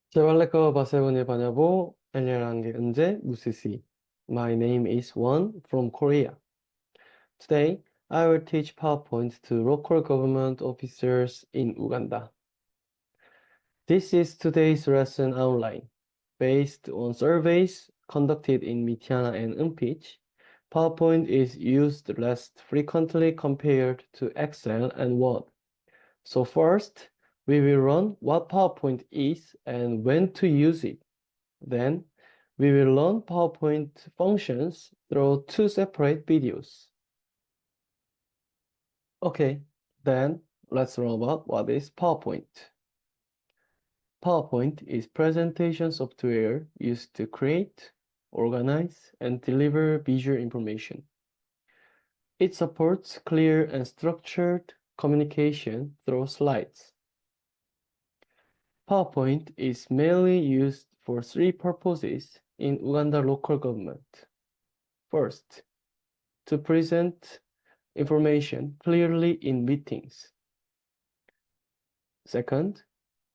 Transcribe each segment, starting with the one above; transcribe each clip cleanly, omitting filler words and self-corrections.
제발레꺼 바세보니 바냐보 엘리랑게 은제 무시시. My name is Won from Korea. Today, I will teach PowerPoint to local government officers in Uganda. This is today's lesson online. Based on surveys conducted in Mityana and Unpich, PowerPoint is used less frequently compared to Excel and Word. So first, we will learn what PowerPoint is and when to use it. Then, we will learn PowerPoint functions through two separate videos. Okay, then let's learn about what is PowerPoint. PowerPoint is presentation software used to create, organize, and deliver visual information. It supports clear and structured communication through slides. PowerPoint is mainly used for three purposes in Uganda local government. First, to present information clearly in meetings. Second,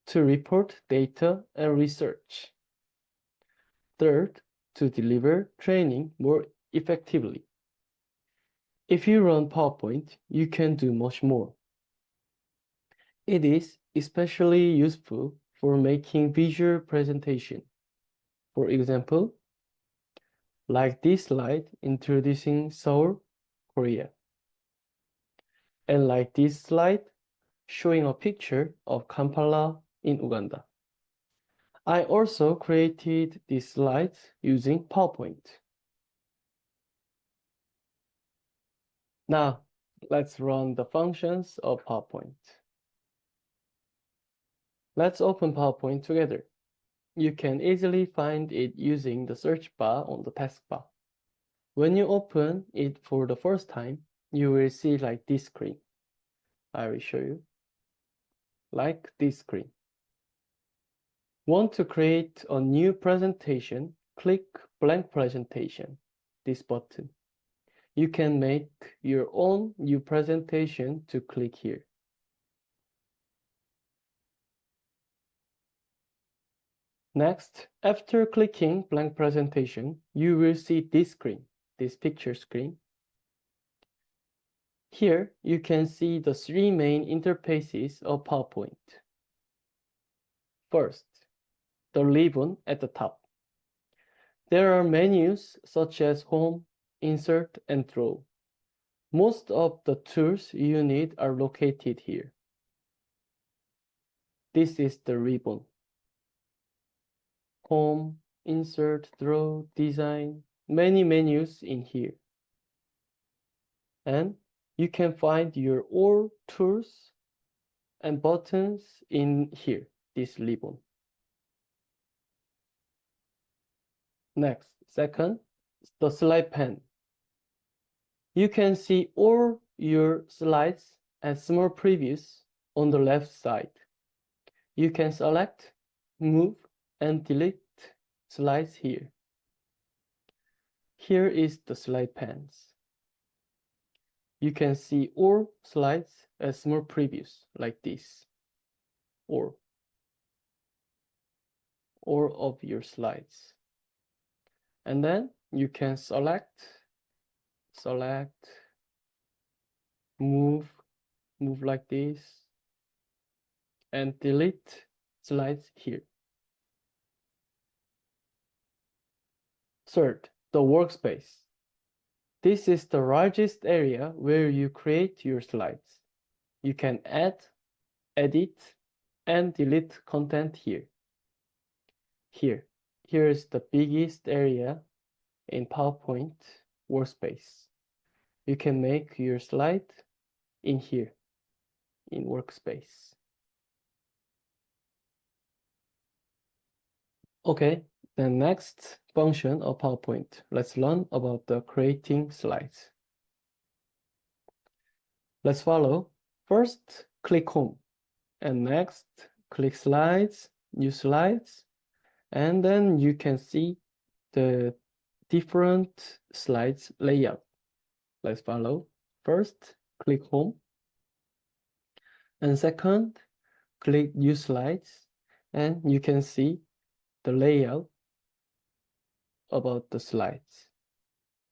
to report data and research. Third, to deliver training more effectively. If you run PowerPoint, you can do much more. It is especially useful for making visual presentation. For example, like this slide introducing Seoul, Korea. And like this slide showing a picture of Kampala in Uganda. I also created these slides using PowerPoint. Now, let's run the functions of PowerPoint. Let's open PowerPoint together. You can easily find it using the search bar on the taskbar. When you open it for the first time, you will see like this screen. I will show you. Like this screen. Want to create a new presentation? Click blank presentation, this button. You can make your own new presentation to click here. Next, after clicking blank presentation, you will see this screen, this picture screen. Here, you can see the three main interfaces of PowerPoint. First, the ribbon at the top. There are menus such as Home, Insert, and Draw. Most of the tools you need are located here. This is the ribbon. Home, Insert, Draw, Design, many menus in here. And you can find your all tools and buttons in here, this ribbon. Next, second, the slide pane. You can see all your slides and small previews on the left side. You can select, move, and delete slides here. Here is the slide panes. You can see all slides as small previews like this, or all of your slides. And then you can select, move like this, and delete slides here. Third, the workspace. This is the largest area where you create your slides. You can add, edit, and delete content here. Here is the biggest area in PowerPoint Workspace. You can make your slide in here, in Workspace. Okay, the next function of PowerPoint. Let's learn about the creating slides. Let's follow. First, click Home. And next, click Slides, New Slides. And then you can see the different slides layout. Let's follow. First, click Home. And second, click Use Slides, and you can see the layout about the slides.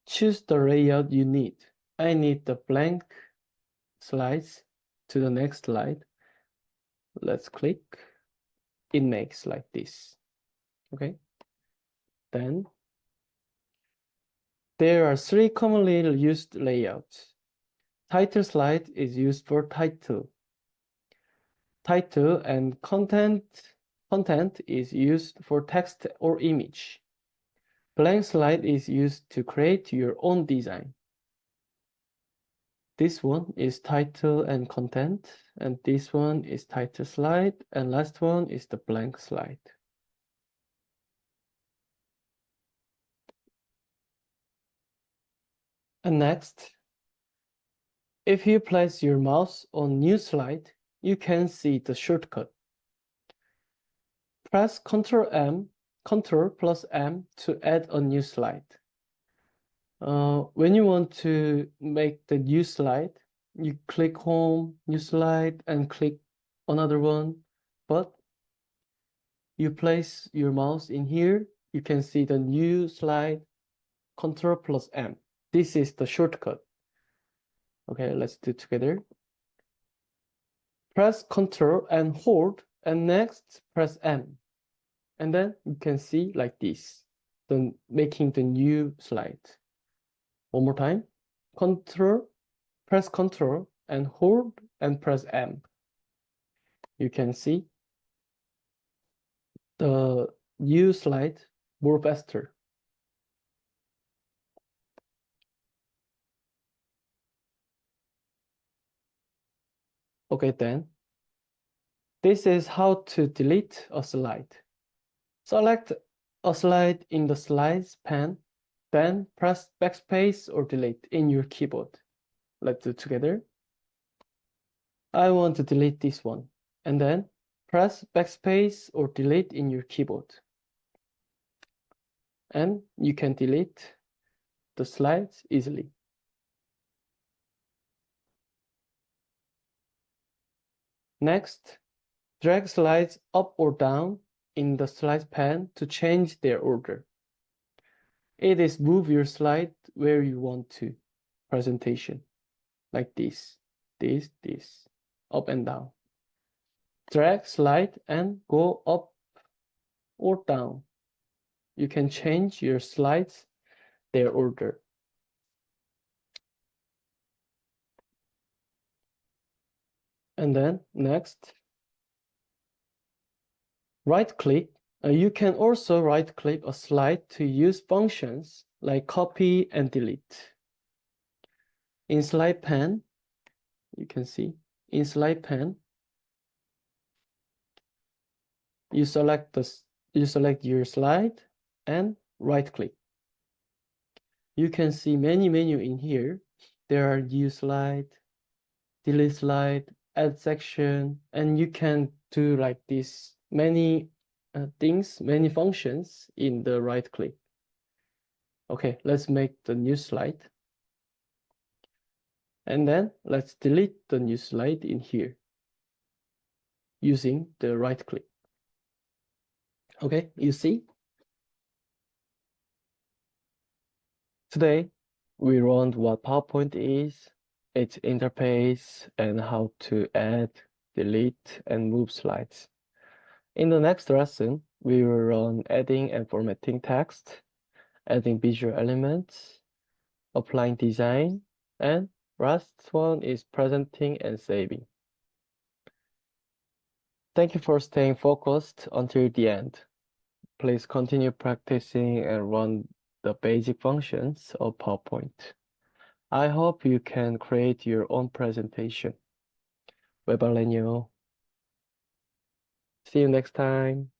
Choose the layout you need. I need the blank slides to the next slide. Let's click. It makes like this. Okay. Then there are three commonly used layouts. Title slide is used for title. Title and content is used for text or image. Blank slide is used to create your own design. This one is title and content, and this one is title slide, and last one is the blank slide. And next, if you place your mouse on new slide, you can see the shortcut. Press Ctrl plus M to add a new slide. When you want to make the new slide, you click Home, New Slide, and click another one. But you place your mouse in here, you can see the new slide, Ctrl plus M. This is the shortcut. Okay, let's do it together. Press Ctrl and hold, and next press M. And then you can see like this, making the new slide. One more time. Press Ctrl and hold and press M. You can see the new slide more faster. Okay, then. This is how to delete a slide. Select a slide in the Slides pane, then press Backspace or Delete in your keyboard. Let's do it together. I want to delete this one, and then press Backspace or Delete in your keyboard. And you can delete the slides easily. Next, drag slides up or down in the slides pane to change their order. It is move your slide where you want to. Presentation, like this, up and down. Drag slide and go up or down. You can change your slides, their order. And then next, right-click. You can also right-click a slide to use functions like copy and delete. In slide pane, you can see, in slide pane, you select your slide and right-click. You can see many menus in here. There are new slide, delete slide, add section, and you can do like this many things, many functions in the right click. Okay, let's make the new slide. And then let's delete the new slide in here using the right click. Okay, you see? Today, we learned what PowerPoint is, its interface, and how to add, delete, and move slides. In the next lesson, we will learn adding and formatting text, adding visual elements, applying design, and last one is presenting and saving. Thank you for staying focused until the end. Please continue practicing and run the basic functions of PowerPoint. I hope you can create your own presentation. See you next time.